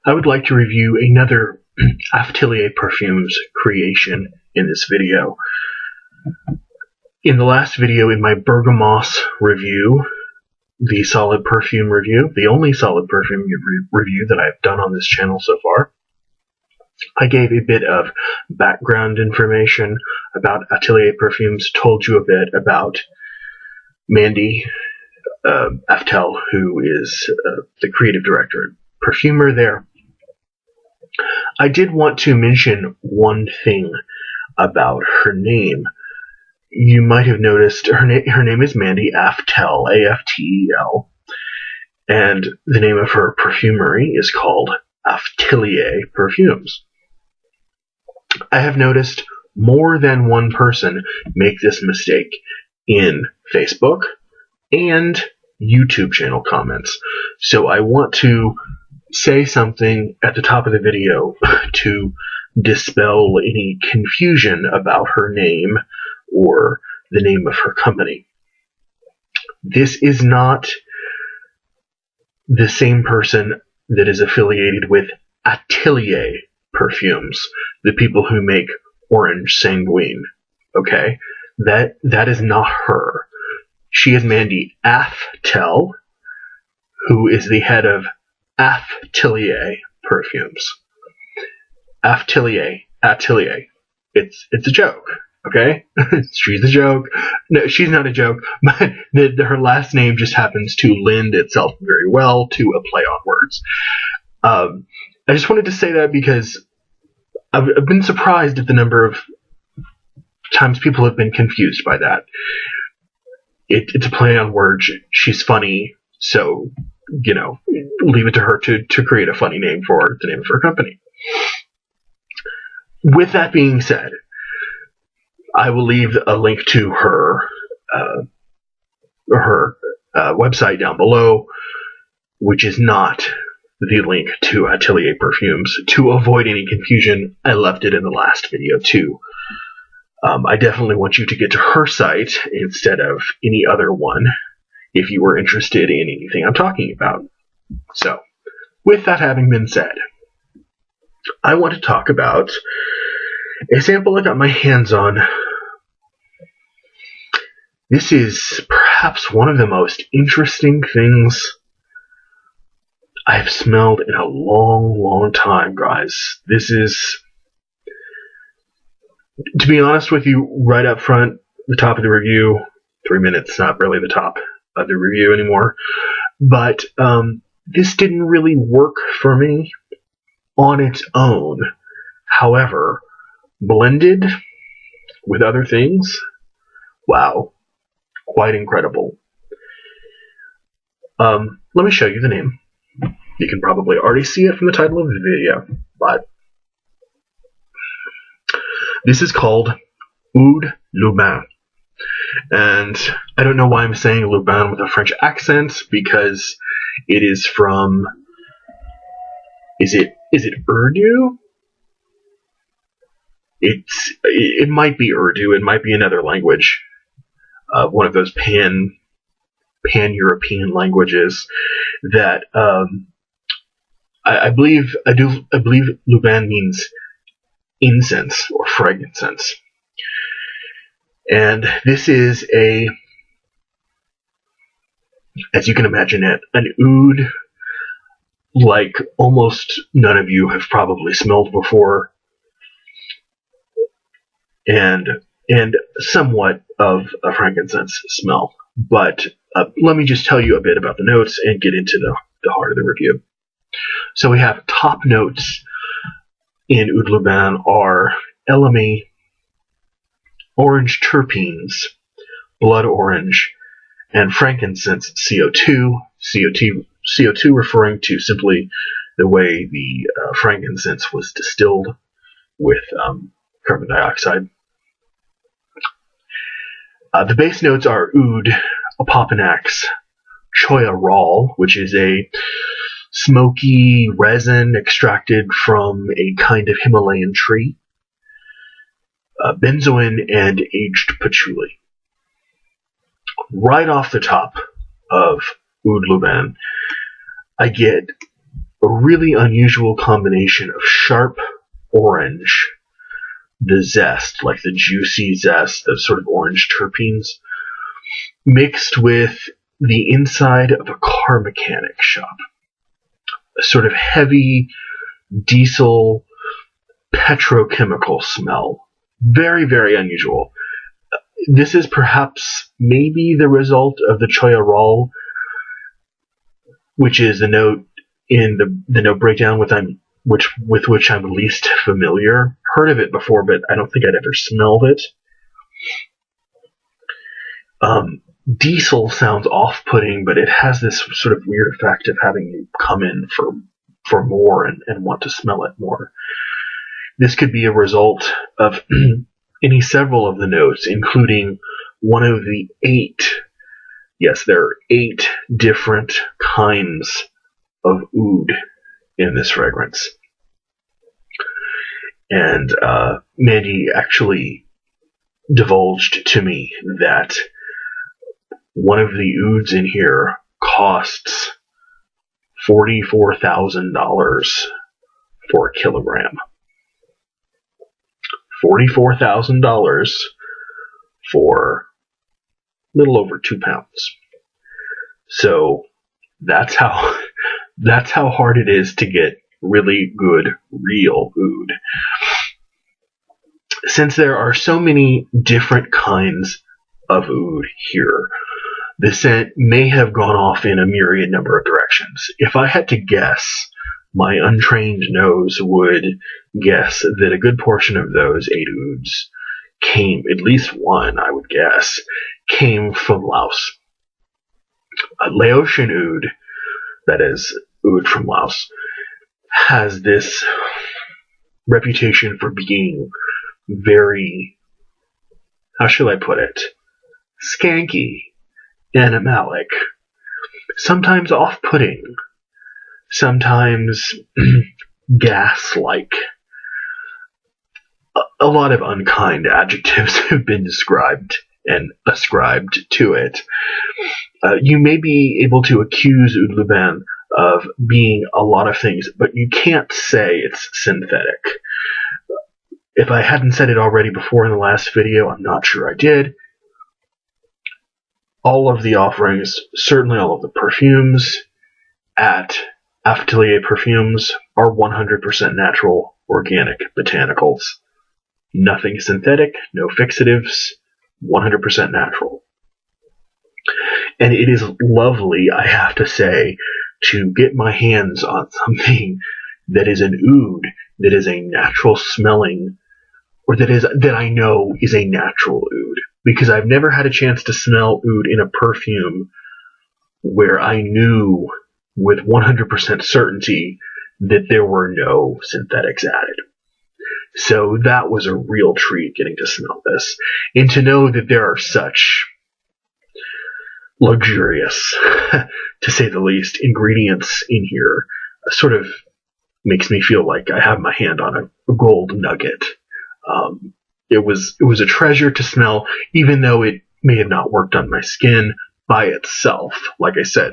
I would like to review another Aftelier Perfumes creation in this video. In the last video, in my Bergamos review, the solid perfume review, the only solid perfume review that I've done on this channel so far, I gave a bit of background information about Aftelier Perfumes, told you a bit about Mandy Aftel, who is the creative director and perfumer there. I did want to mention one thing about her name. You might have noticed her name is Mandy Aftel, A-F-T-E-L, and the name of her perfumery is called Aftelier Perfumes. I have noticed more than one person make this mistake in Facebook and YouTube channel comments. So I want to say something at the top of the video to dispel any confusion about her name or the name of her company. This is not the same person that is affiliated with Aftelier Perfumes, the people who make Orange Sanguine. Okay? That is not her. She is Mandy Aftel, who is the head of Aftelier Perfumes. Aftelier. It's a joke, okay? She's a joke. No, she's not a joke, but her last name just happens to lend itself very well to a play on words. I just wanted to say that because I've been surprised at the number of times people have been confused by that. It's a play on words. She's funny, so, leave it to her to create a funny name for the name of her company. With that being said, I will leave a link to her website down below, which is not the link to Aftelier Perfumes. To avoid any confusion, I left it in the last video too. I definitely want you to get to her site instead of any other one if you were interested in anything I'm talking about. So, with that having been said, I want to talk about a sample I got my hands on. This is perhaps one of the most interesting things I've smelled in a long, long time, guys. This is, to be honest with you, right up front, the top of the review, 3 minutes, not really the top of the review anymore, but this didn't really work for me on its own. However, blended with other things, wow, quite incredible. Let me show you the name. You can probably already see it from the title of the video, but this is called Oud Luban. And I don't know why I'm saying Luban with a French accent, because it is from, is it Urdu? It might be Urdu, it might be another language, one of those pan-European languages that I believe Luban means incense or frankincense. And this is as you can imagine it, an oud like almost none of you have probably smelled before, and somewhat of a frankincense smell. But let me just tell you a bit about the notes and get into the heart of the review. So we have top notes in Oud Luban are elemi, orange terpenes, blood orange, and frankincense CO2. CO2 referring to simply the way the frankincense was distilled with carbon dioxide. The base notes are oud, opopanax, choya-rol, which is a smoky resin extracted from a kind of Himalayan tree, benzoin, and aged patchouli. Right off the top of Oud Luban, I get a really unusual combination of sharp orange, the zest, like the juicy zest, those sort of orange terpenes, mixed with the inside of a car mechanic shop. A sort of heavy diesel petrochemical smell. Very, very unusual. This is perhaps maybe the result of the choya-roll, which is the note in the note breakdown with which I'm least familiar. Heard of it before, but I don't think I'd ever smelled it. Diesel sounds off-putting, but it has this sort of weird effect of having you come in for more and want to smell it more. This could be a result of several of the notes, including one of the 8. Yes, there are 8 different kinds of oud in this fragrance. And Mandy actually divulged to me that one of the ouds in here costs $44,000 for a kilogram. $44,000 for a little over 2 pounds. So that's how hard it is to get really good, real oud. Since there are so many different kinds of oud here, the scent may have gone off in a myriad number of directions. If I had to guess, my untrained nose would guess that a good portion of those 8 ouds came, at least one, I would guess, came from Laos. Laotian oud, that is, oud from Laos, has this reputation for being very, how shall I put it, skanky, animalic, sometimes off-putting, sometimes gas-like. A lot of unkind adjectives have been described and ascribed to it. You may be able to accuse Oud Luban of being a lot of things, but you can't say it's synthetic. If I hadn't said it already before in the last video, I'm not sure I did. All of the offerings, certainly all of the perfumes at Aftelier Perfumes, are 100% natural, organic botanicals. Nothing synthetic, no fixatives, 100% natural. And it is lovely, I have to say, to get my hands on something that is an oud, that is a natural smelling, or that I know is a natural oud. Because I've never had a chance to smell oud in a perfume where I knew with 100% certainty that there were no synthetics added. So that was a real treat getting to smell this. And to know that there are such luxurious, to say the least, ingredients in here sort of makes me feel like I have my hand on a gold nugget. It was a treasure to smell, even though it may have not worked on my skin by itself. Like I said,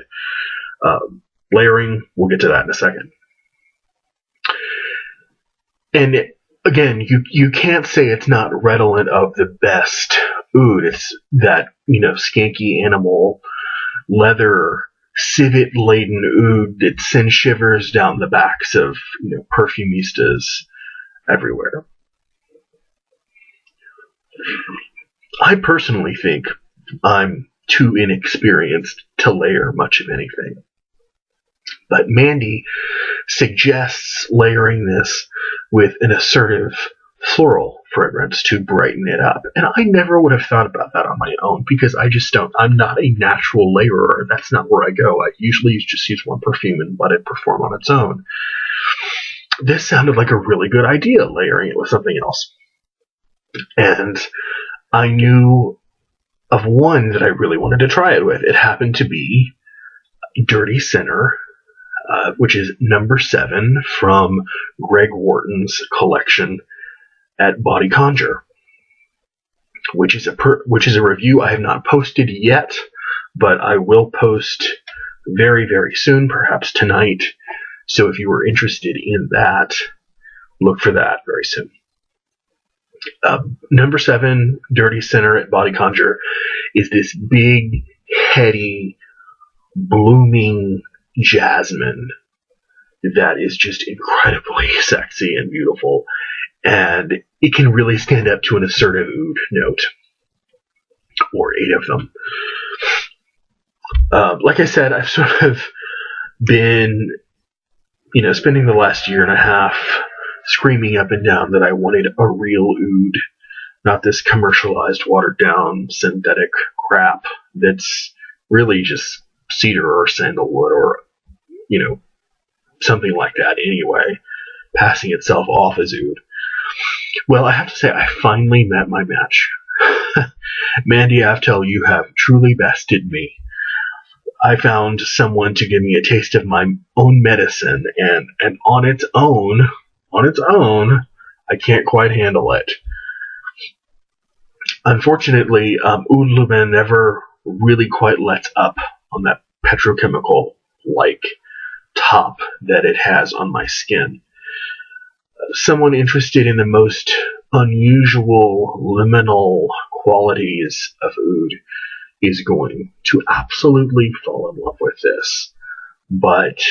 layering, we'll get to that in a second. And again, you can't say it's not redolent of the best oud. It's that, skanky animal, leather, civet-laden oud that sends shivers down the backs of, perfumistas everywhere. I personally think I'm too inexperienced to layer much of anything. But Mandy suggests layering this with an assertive floral fragrance to brighten it up. And I never would have thought about that on my own because I'm not a natural layerer. That's not where I go. I usually just use one perfume and let it perform on its own. This sounded like a really good idea, layering it with something else. And I knew of one that I really wanted to try it with. It happened to be Dirty Sinner, which is number 7 from Greg Wharton's collection at Body Conjure, which is a review I have not posted yet, but I will post very, very soon, perhaps tonight, So if you were interested in that, look for that very soon. Number 7, Dirty Center at Body Conjure, is this big, heady, blooming jasmine that is just incredibly sexy and beautiful, and it can really stand up to an assertive oud note, or 8 of them. Like I said, I've sort of been, spending the last year and a half screaming up and down that I wanted a real oud, not this commercialized, watered down, synthetic crap that's really just cedar or sandalwood or, something like that anyway, passing itself off as oud. Well, I have to say, I finally met my match. Mandy Aftell, you have truly bested me. I found someone to give me a taste of my own medicine, and on its own, I can't quite handle it. Unfortunately, Oud Luban never really quite lets up on that petrochemical-like top that it has on my skin. Someone interested in the most unusual liminal qualities of oud is going to absolutely fall in love with this. But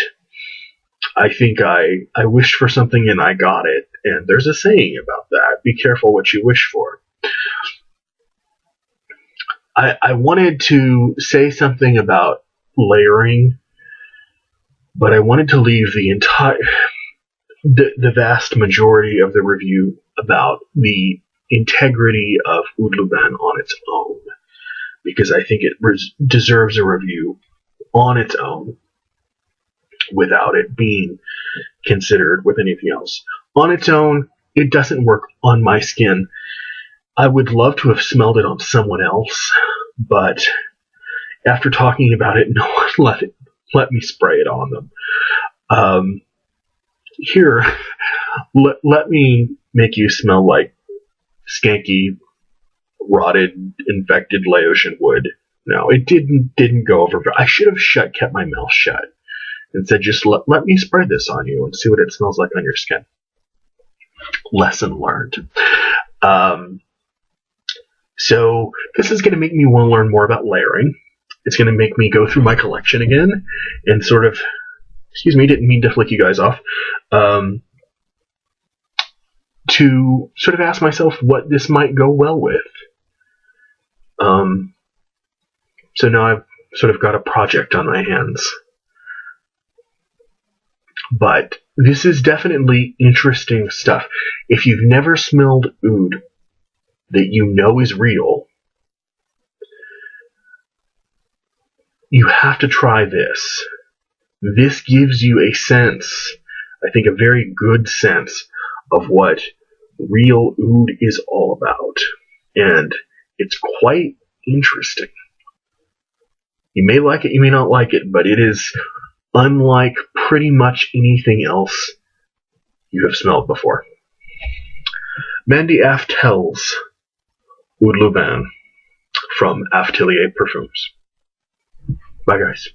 I think I wished for something and I got it. And there's a saying about that. Be careful what you wish for. I wanted to say something about layering, but I wanted to leave the vast majority of the review about the integrity of Oud Luban on its own, because I think it deserves a review on its own without it being considered with anything else. On its own, it doesn't work on my skin. I would love to have smelled it on someone else, but after talking about it, no one let me spray it on them. Here, let me make you smell like skanky, rotted, infected Laotian wood. No, it didn't go over. I should have kept my mouth shut and said, just let me spray this on you and see what it smells like on your skin. Lesson learned. So this is going to make me want to learn more about layering. It's going to make me go through my collection again and sort of, excuse me, didn't mean to flick you guys off, to sort of ask myself what this might go well with. So now I've sort of got a project on my hands. But this is definitely interesting stuff. If you've never smelled oud that you know is real, you have to try this. This gives you a sense, I think a very good sense, of what real oud is all about. And it's quite interesting. You may like it, you may not like it, but it is unlike pretty much anything else you have smelled before. Mandy Aftell's Oud Luban from Aftelier Perfumes. Bye, guys.